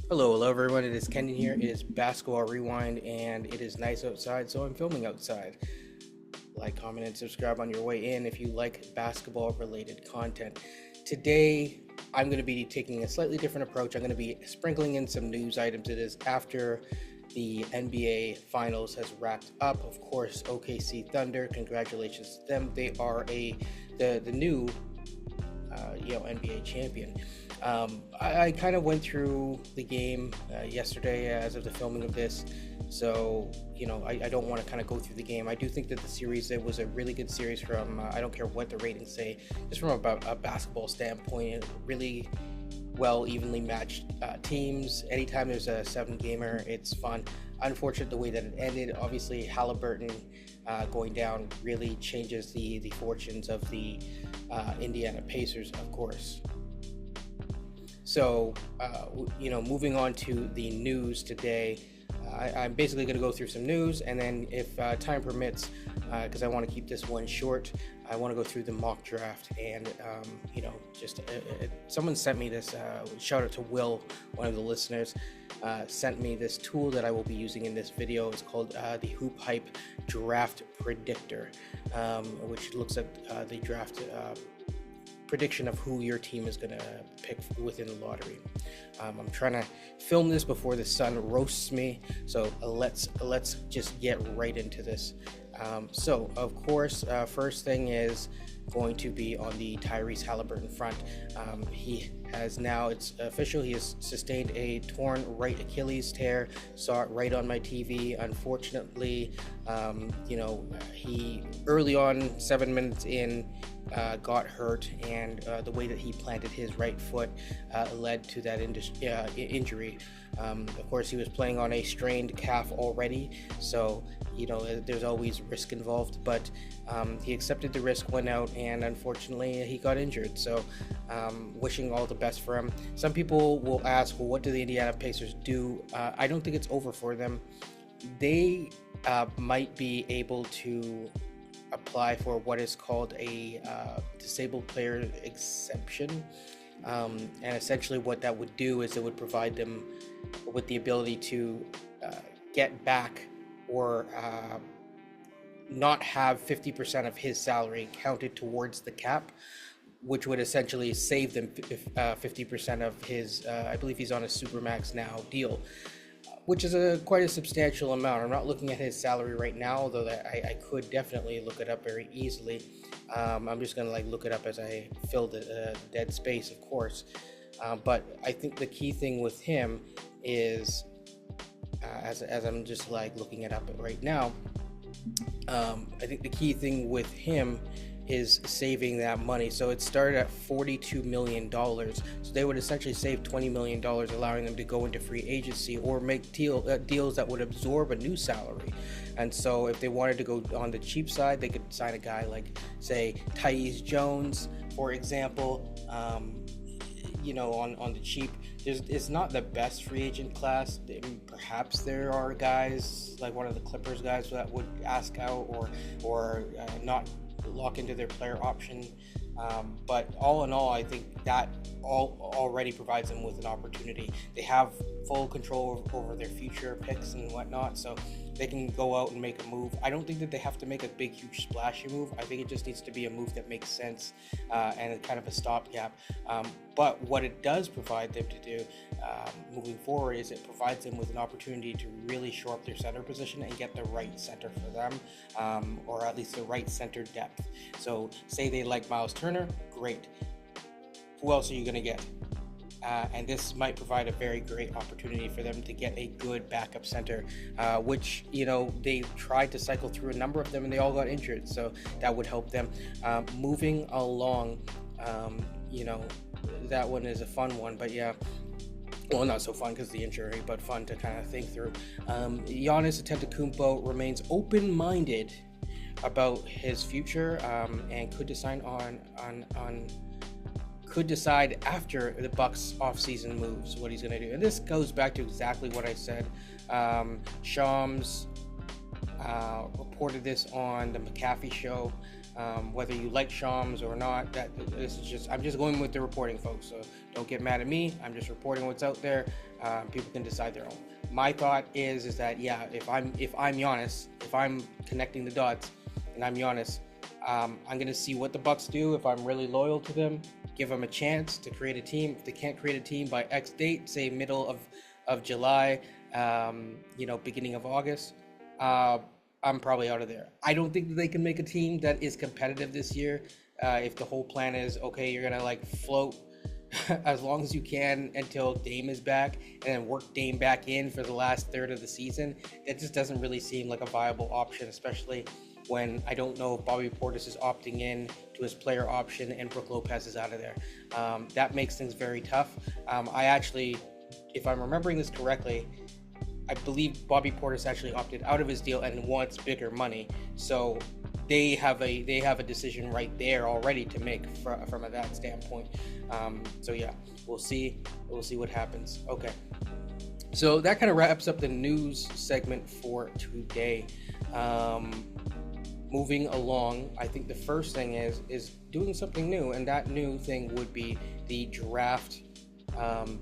Hello everyone. It is Kenyon here. It is Basketball Rewind, and it is nice outside, so I'm filming outside. Like, comment, and subscribe on your way in if you like basketball-related content. Today, I'm going to be taking a slightly different approach. I'm going to be sprinkling in some news items. It is after the NBA Finals has wrapped up. Of course, OKC Thunder. Congratulations to them. They are the new NBA champion. I kind of went through the game yesterday as of the filming of this, so I don't want to kind of go through the game. I do think that the series, it was a really good series from I don't care what the ratings say, just from a basketball standpoint, really well evenly matched teams. Anytime there's a 7-gamer, it's fun. Unfortunate the way that it ended. Obviously, Haliburton going down really changes the fortunes of the Indiana Pacers, of course. So, moving on to the news today, I'm basically going to go through some news, and then if time permits, because I want to keep this one short, I want to go through the mock draft. And, someone sent me this, shout out to Will, one of the listeners, sent me this tool that I will be using in this video. It's called the hoopshype draft predictor, which looks at the draft prediction of who your team is going to pick within the lottery. I'm trying to film this before the sun roasts me, so let's just get right into this. So of course, first thing is going to be on the Tyrese Haliburton front. He has now, it's official, he has sustained a torn right Achilles tear. Saw it right on my TV. Unfortunately, he early on, 7 minutes in, got hurt, and the way that he planted his right foot led to that injury. Of course, he was playing on a strained calf already, so there's always risk involved, but he accepted the risk, went out, and unfortunately he got injured. So wishing all the best for him. Some people will ask, well, what do the Indiana Pacers do? I don't think it's over for them. They might be able to apply for what is called a disabled player exemption, and essentially what that would do is it would provide them with the ability to get back or not have 50% of his salary counted towards the cap, which would essentially save them 50% of his, I believe he's on a Supermax now deal, which is quite a substantial amount. I'm not looking at his salary right now, although that I could definitely look it up very easily. I'm just going to look it up as I fill the dead space, of course. But I think the key thing with him is, as I'm just looking it up right now, I think the key thing with him is saving that money. So it started at $42 million. So they would essentially save $20 million, allowing them to go into free agency or make deals that would absorb a new salary. And so if they wanted to go on the cheap side, they could sign a guy like, say, Tyus Jones, for example, on the cheap. It's not the best free agent class. Perhaps there are guys like one of the Clippers guys that would ask out or not lock into their player option, but all in all, I think that already provides them with an opportunity. They have full control over their future picks and whatnot, so they can go out and make a move. I don't think that they have to make a big, huge, splashy move. I think it just needs to be a move that makes sense and kind of a stopgap. But what it does provide them to do moving forward is it provides them with an opportunity to really shore up their center position and get the right center for them, or at least the right center depth. So say they like Miles Turner, great. Who else are you going to get? And this might provide a very great opportunity for them to get a good backup center, which, they tried to cycle through a number of them and they all got injured. So that would help them. Moving along, that one is a fun one, but yeah. Well, not so fun because of the injury, but fun to kind of think through. Giannis Antetokounmpo remains open-minded about his future, and could decide after the Bucks offseason moves what he's going to do. And this goes back to exactly what I said. Shams reported this on the McAfee show. Whether you like Shams or not, this is just, I'm just going with the reporting, folks. So don't get mad at me. I'm just reporting what's out there. People can decide their own. My thought is that if I'm Giannis, if I'm connecting the dots, and I'm Giannis, I'm gonna see what the Bucks do. If I'm really loyal to them, give them a chance to create a team. If they can't create a team by X date, say middle of July, beginning of August, I'm probably out of there. I don't think that they can make a team that is competitive this year. If the whole plan is, okay, you're gonna like float as long as you can until Dame is back, and then work Dame back in for the last third of the season, that just doesn't really seem like a viable option, especially when I don't know if Bobby Portis is opting in to his player option and Brook Lopez is out of there. That makes things very tough. I actually, if I'm remembering this correctly, I believe Bobby Portis actually opted out of his deal and wants bigger money. So they have a decision right there already to make from that standpoint. We'll see what happens. Okay. So that kind of wraps up the news segment for today. Moving along, I think the first thing is doing something new, and that new thing would be the draft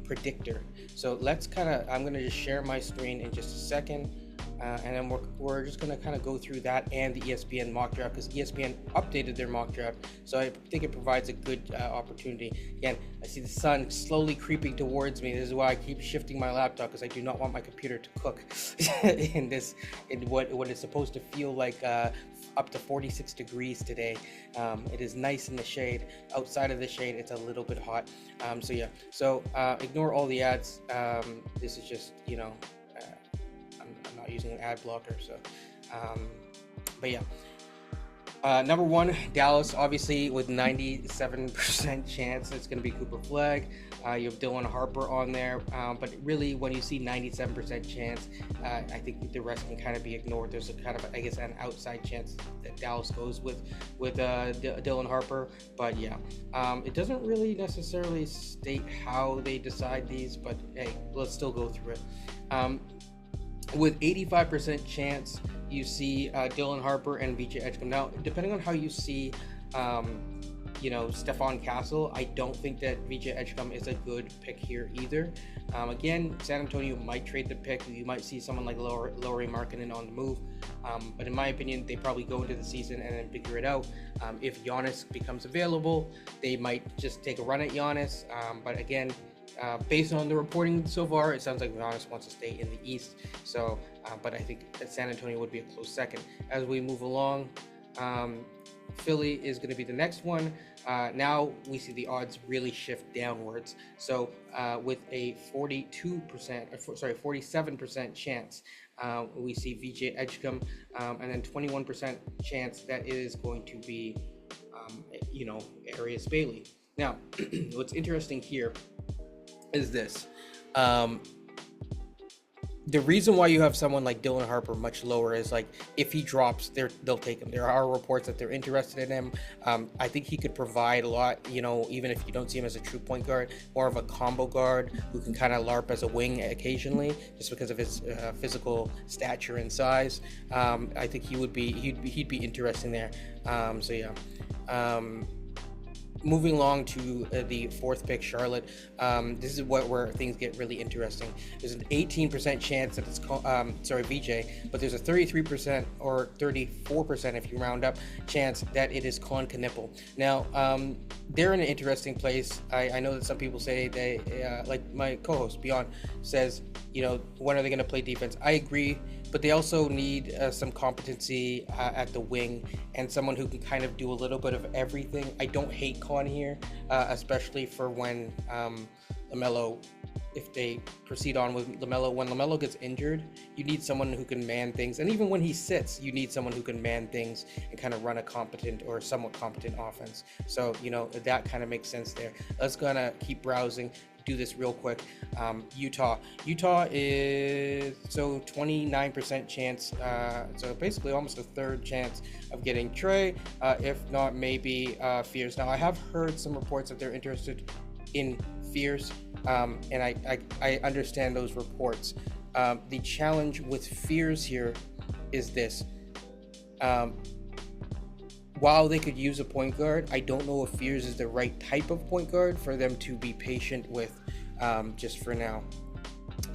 predictor. So I'm going to just share my screen in just a second, and then we're just going to kind of go through that and the ESPN mock draft, because ESPN updated their mock draft, so I think it provides a good opportunity. Again, I see the sun slowly creeping towards me. This is why I keep shifting my laptop, because I do not want my computer to cook in what is supposed to feel like up to 46 degrees today. It is nice in the shade. Outside of the shade, it's a little bit hot. So ignore all the ads. This is just, I'm not using an ad blocker. So, number one, Dallas, obviously with 97% chance it's going to be Cooper Flag. You have Dylan Harper on there, but really when you see 97% chance, I think the rest can kind of be ignored. There's a kind of, I guess, an outside chance that Dallas goes with Dylan Harper, but it doesn't really necessarily state how they decide these, but hey, let's still go through it. With 85% chance, you see Dylan Harper and VJ Edgecombe. Now, depending on how you see Stephon Castle, I don't think that VJ Edgecombe is a good pick here either. Again, San Antonio might trade the pick. You might see someone like Lauri Markkanen on the move. But in my opinion, they probably go into the season and then figure it out. If Giannis becomes available, they might just take a run at Giannis. But again, based on the reporting so far, it sounds like Giannis wants to stay in the East. So, but I think that San Antonio would be a close second. As we move along, Philly is going to be the next one. Now we see the odds really shift downwards. So with a 47% chance, we see VJ Edgecombe, and then 21% chance that it is going to be, Arias Bailey. Now, what's interesting here is this. The reason why you have someone like Dylan Harper much lower is, like, if he drops, they'll take him. There are reports that they're interested in him. I think he could provide a lot, even if you don't see him as a true point guard, more of a combo guard who can kind of LARP as a wing occasionally, just because of his physical stature and size. I think he'd be interesting there. Moving along to the fourth pick, Charlotte. This is where things get really interesting. There's an 18% chance that it's VJ, but there's a 33% or 34%, if you round up, chance that it is Colin Knippel. Now, they're in an interesting place. I know that some people say they, like my co-host Beyond says, when are they going to play defense? I agree, but they also need some competency at the wing and someone who can kind of do a little bit of everything. I don't hate Con here, especially for when LaMelo, if they proceed on with LaMelo. When LaMelo gets injured, you need someone who can man things. And even when he sits, you need someone who can man things and kind of run a competent or somewhat competent offense. So, that kind of makes sense there. Let's gonna keep browsing. Do this real quick. Utah is 29% chance, so basically almost a third chance of getting Trey, if not maybe Fears. Now I have heard some reports that they're interested in Fears, and I understand those reports. The challenge with Fears here is this. while they could use a point guard, I don't know if Fears is the right type of point guard for them to be patient with, just for now.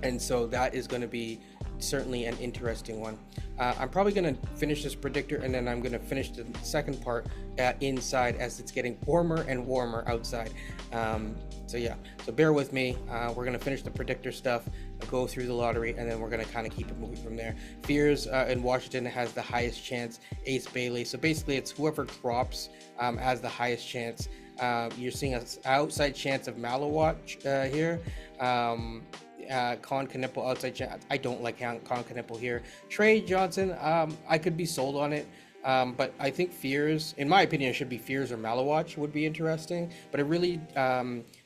And so that is going to be certainly an interesting one. I'm probably going to finish this predictor, and then I'm going to finish the second part inside, as it's getting warmer and warmer outside. So bear with me. We're going to finish the predictor stuff, go through the lottery, and then we're going to kind of keep it moving from there. Fears in Washington has the highest chance, Ace Bailey. So basically it's whoever drops has the highest chance. You're seeing an outside chance of Malawatch here. Con Knipple outside chance. I don't like Con Knipple here. Trey Johnson, I could be sold on it. But I think Fears, in my opinion, it should be Fears or Malawatch would be interesting. But it really,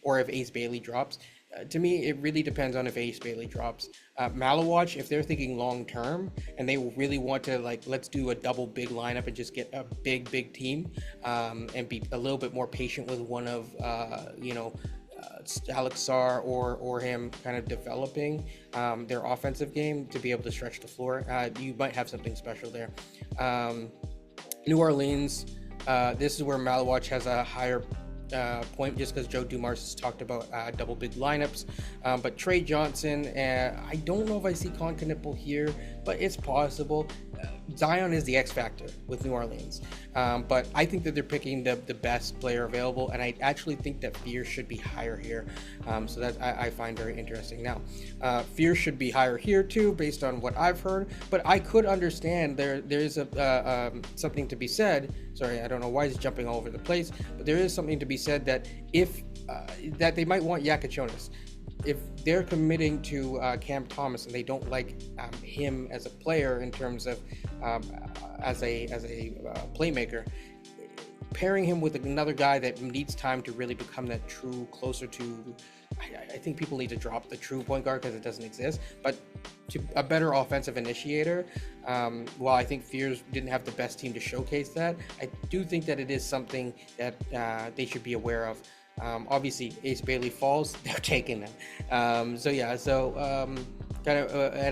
or if Ace Bailey drops. To me, it really depends on if Ace Bailey drops. Malawatch, if they're thinking long term and they really want to, like, let's do a double big lineup and just get a big team, and be a little bit more patient with one of, Alex Sarr or him kind of developing their offensive game to be able to stretch the floor, you might have something special there. New Orleans, this is where Malawatch has a higher point, just because Joe Dumars has talked about double big lineups. But Trey Johnson, I don't know if I see Con Knipple here, but it's possible. Zion is the X factor with New Orleans, but I think that they're picking the best player available, and I actually think that Fear should be higher here. So that I find very interesting. Now, Fear should be higher here too, based on what I've heard. But I could understand there's something to be said. Sorry, I don't know why he's jumping all over the place, but there is something to be said that if that they might want Yakachonis. If they're committing to Cam Thomas and they don't like him as a player in terms of as a playmaker, pairing him with another guy that needs time to really become that true closer to, I think people need to drop the true point guard because it doesn't exist, but to a better offensive initiator. While I think Fears didn't have the best team to showcase that, I do think that it is something that they should be aware of. Obviously Ace Bailey falls, they're taking them. And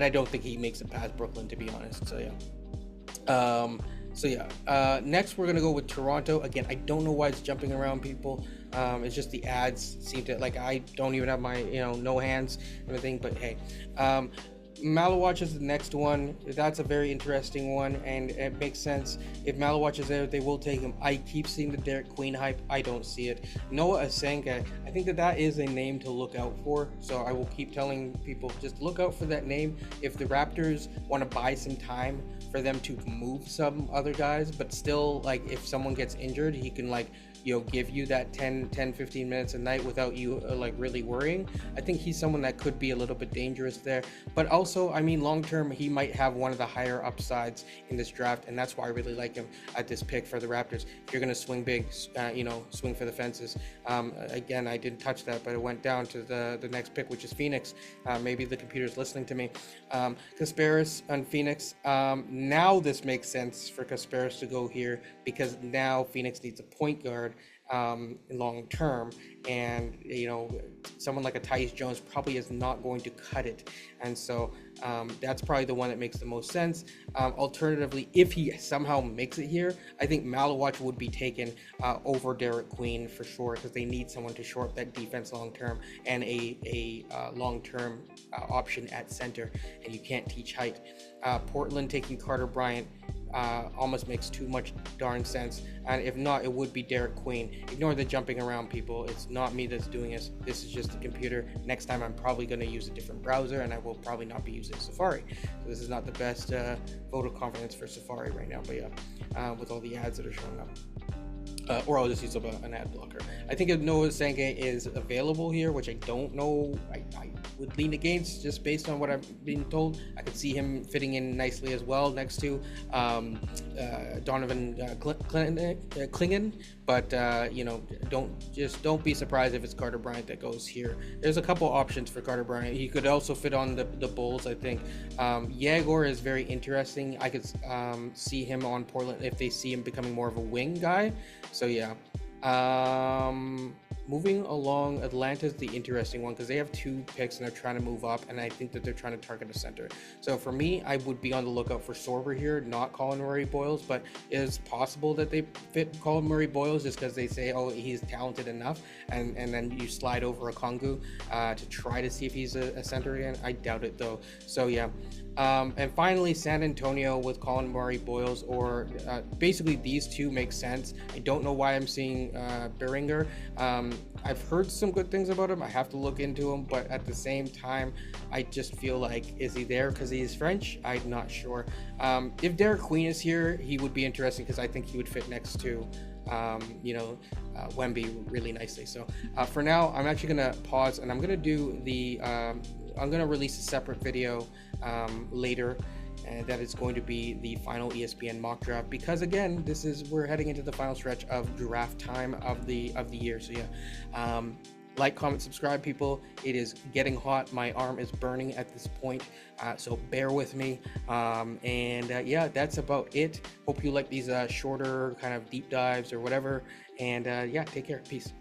I don't think he makes it past Brooklyn, to be honest. Next we're gonna go with Toronto. Again, I don't know why it's jumping around people. It's just the ads seem to, like, I don't even have my no hands and everything, but hey. Malawatch is the next one. That's a very interesting one, and it makes sense. If Malawatch is there, they will take him. I keep seeing the Derek Queen hype. I don't see it. Noah Asenga, I think that is a name to look out for. So I will keep telling people, just look out for that name. If the Raptors want to buy some time for them to move some other guys, but still, like, if someone gets injured, he can, like, give you that 10-15 minutes a night without you really worrying. I think he's someone that could be a little bit dangerous there. But also, I mean, long term, he might have one of the higher upsides in this draft, and that's why I really like him at this pick for the Raptors. If you're going to swing big, swing for the fences. Again, I didn't touch that, but it went down to the next pick, which is Phoenix. Maybe the computer's listening to me. Kasparis on Phoenix. Now this makes sense for Kasparis to go here, because now Phoenix needs a point guard long term, and someone like a Tyus Jones probably is not going to cut it, and so that's probably the one that makes the most sense. Alternatively, if he somehow makes it here, I think Malawatch would be taken over Derek Queen for sure, because they need someone to shore up that defense long term, and a long term option at center, and you can't teach height. Portland taking Carter Bryant almost makes too much darn sense, and if not, it would be Derek Queen. Ignore the jumping around, people. It's not me that's doing this. This is just the computer. Next time I'm probably going to use a different browser, and I will probably not be using Safari. So this is not the best vote of confidence for Safari right now, but yeah, with all the ads that are showing up. Or I'll just use an ad blocker. I think if Noah Asenga is available here, which I don't know, I would lean against, just based on what I've been told. I could see him fitting in nicely as well next to Donovan Clingan, but don't be surprised if it's Carter Bryant that goes here. There's a couple options for Carter Bryant. He could also fit on the Bulls, I think. Yagor is very interesting. I could see him on Portland if they see him becoming more of a wing guy. So yeah. moving along, Atlanta's the interesting one because they have 2 picks and they're trying to move up, and I think that they're trying to target a center. So for me, I would be on the lookout for Sorber here, not Colin Murray Boyles, but it is possible that they fit Colin Murray Boyles just because they say, oh, he's talented enough, and then you slide over a Kongu to try to see if he's a center again. I doubt it though. So yeah. And finally, San Antonio with Colin Murray Boyles, or basically these two make sense. I don't know why I'm seeing Beringer. I've heard some good things about him. I have to look into him, but at the same time, I just feel like, is he there because he's French? I'm not sure. If Derek Queen is here, he would be interesting because I think he would fit next to Wemby really nicely. So for now, I'm actually gonna pause and I'm gonna do the I'm gonna release a separate video later, and that is going to be the final ESPN mock draft, because again, we're heading into the final stretch of draft time of the year. So yeah, like, comment, subscribe, people. It is getting hot. My arm is burning at this point, so bear with me. Yeah, that's about it. Hope you like these shorter kind of deep dives or whatever. And yeah, take care. Peace.